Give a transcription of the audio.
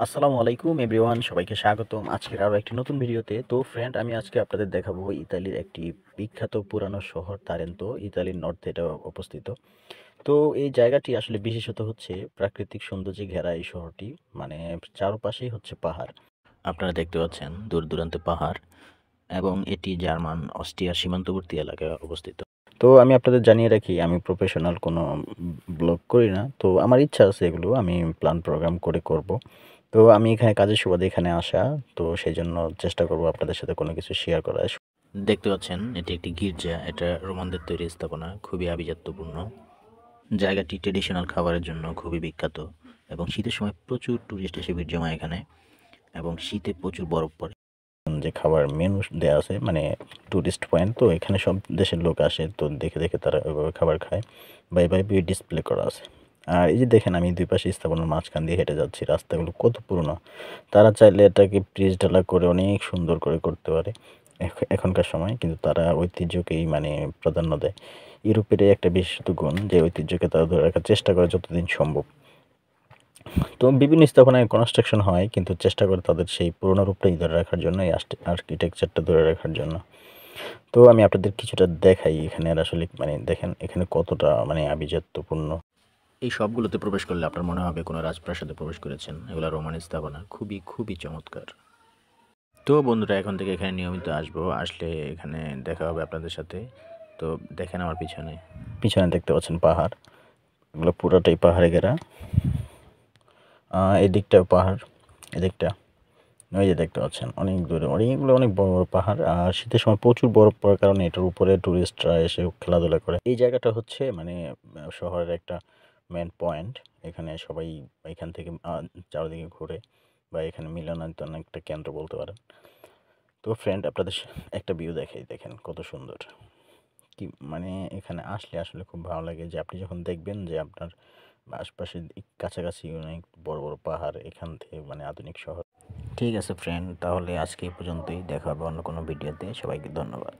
আসসালামু আলাইকুম এভরিওয়ান, সবাইকে স্বাগতম আজকের আরও একটি নতুন ভিডিওতে। তো ফ্রেন্ড, আমি আজকে আপনাদের দেখাবো ইতালির একটি বিখ্যাত পুরানো শহর তারেন্তো। ইতালির নর্থে এটা অবস্থিত। তো এই জায়গাটি আসলে বিশেষত হচ্ছে প্রাকৃতিক সৌন্দর্যে ঘেরা এই শহরটি। মানে চারপাশেই হচ্ছে পাহাড়, আপনারা দেখতে পাচ্ছেন দূর দূরান্তে পাহাড়, এবং এটি জার্মান অস্ট্রিয়ার সীমান্তবর্তী এলাকায় অবস্থিত। তো আমি আপনাদের জানিয়ে রাখি, আমি প্রফেশনাল কোনো ব্লগ করি না। তো আমার ইচ্ছা আছে, এগুলো আমি প্ল্যান প্রোগ্রাম করে করব। তো আমি এখানে কাজের সুবাদে এখানে আসা, তো সেই জন্য চেষ্টা করব আপনাদের সাথে কোনো কিছু শেয়ার করার। দেখতে পাচ্ছেন এটি একটি গির্জা, এটা রোমানদের তৈরি স্থাপনা, খুবই আভিজাত্যপূর্ণ। জায়গাটি ট্রেডিশনাল খাবারের জন্য খুবই বিখ্যাত, এবং শীতের সময় প্রচুর টুরিস্ট এসে ভিড় জমায় এখানে, এবং শীতে প্রচুর বরফ পড়ে। যে খাবার মেনু দেওয়া আছে, মানে টুরিস্ট পয়েন্ট, তো এখানে সব দেশের লোক আসে, তো দেখে দেখে তারা ওইভাবে খাবার খায় বা এইভাবে ডিসপ্লে করা আছে। আর এই যে দেখেন, আমি দুই পাশে স্থাপনার মাঝখান দিয়ে হেঁটে যাচ্ছি, রাস্তাগুলো কত পুরনো। তারা চাইলে এটাকে পিচ ঢালা করে অনেক সুন্দর করে করতে পারে এখনকার সময়, কিন্তু তারা ঐতিহ্যকেই মানে প্রাধান্য দেয়। ইউরোপের এই একটা বিশেষত গুণ যে ঐতিহ্যকে তারা ধরে রাখার চেষ্টা করে যতদিন সম্ভব। তো বিভিন্ন স্থাপনায় কনস্ট্রাকশন হয়, কিন্তু চেষ্টা করে তাদের সেই পুরোনো রূপটাই ধরে রাখার জন্য, এই আর্কিটেকচারটা ধরে রাখার জন্য। তো আমি আপনাদের কিছুটা দেখাই এখানে, আসলে মানে দেখেন এখানে কতটা মানে আভিজাত্যপূর্ণ। এই সবগুলোতে প্রবেশ করলে আপনার মনে হবে কোনো রাজপ্রাসাদে প্রবেশ করেছেন। এগুলো রোমান স্থাপনা, খুবই খুবই চমৎকার। তো বন্ধুরা, এখন থেকে এখানে নিয়মিত আসবো, আসলে এখানে দেখা হবে আপনাদের সাথে। তো দেখেন আমার পিছনে পিছনে দেখতে পাচ্ছেন পাহাড়, এগুলো পুরোটাই পাহাড়ে ঘেরা। এদিকটা পাহাড়, এদিকটা ওই যে দেখতে পাচ্ছেন অনেক দূরে অনেকগুলো অনেক বড় বড় পাহাড়। আর শীতের সময় প্রচুর বরফ পড়ার কারণে এটার উপরে টুরিস্টরা এসে খেলাধুলা করে। এই জায়গাটা হচ্ছে মানে শহরের একটা মেন পয়েন্ট। এখানে সবাই এখান থেকে চারদিকে ঘুরে, বা এখানে মিলনায়তন একটা কেন্দ্র বলতে পারেন। তো ফ্রেন্ড, আপনাদের একটা ভিউ দেখাই, দেখেন কত সুন্দর। কি মানে এখানে আসলে আসলে খুব ভালো লাগে, যে আপনি যখন দেখবেন যে আপনার আশপাশে কাছাকাছি অনেক বড় বড় পাহাড়, এখান থেকে মানে আধুনিক শহর। ঠিক আছে ফ্রেন্ড, তাহলে আজকে এই পর্যন্তই, দেখা হবে অন্য কোনো ভিডিওতে। সবাইকে ধন্যবাদ।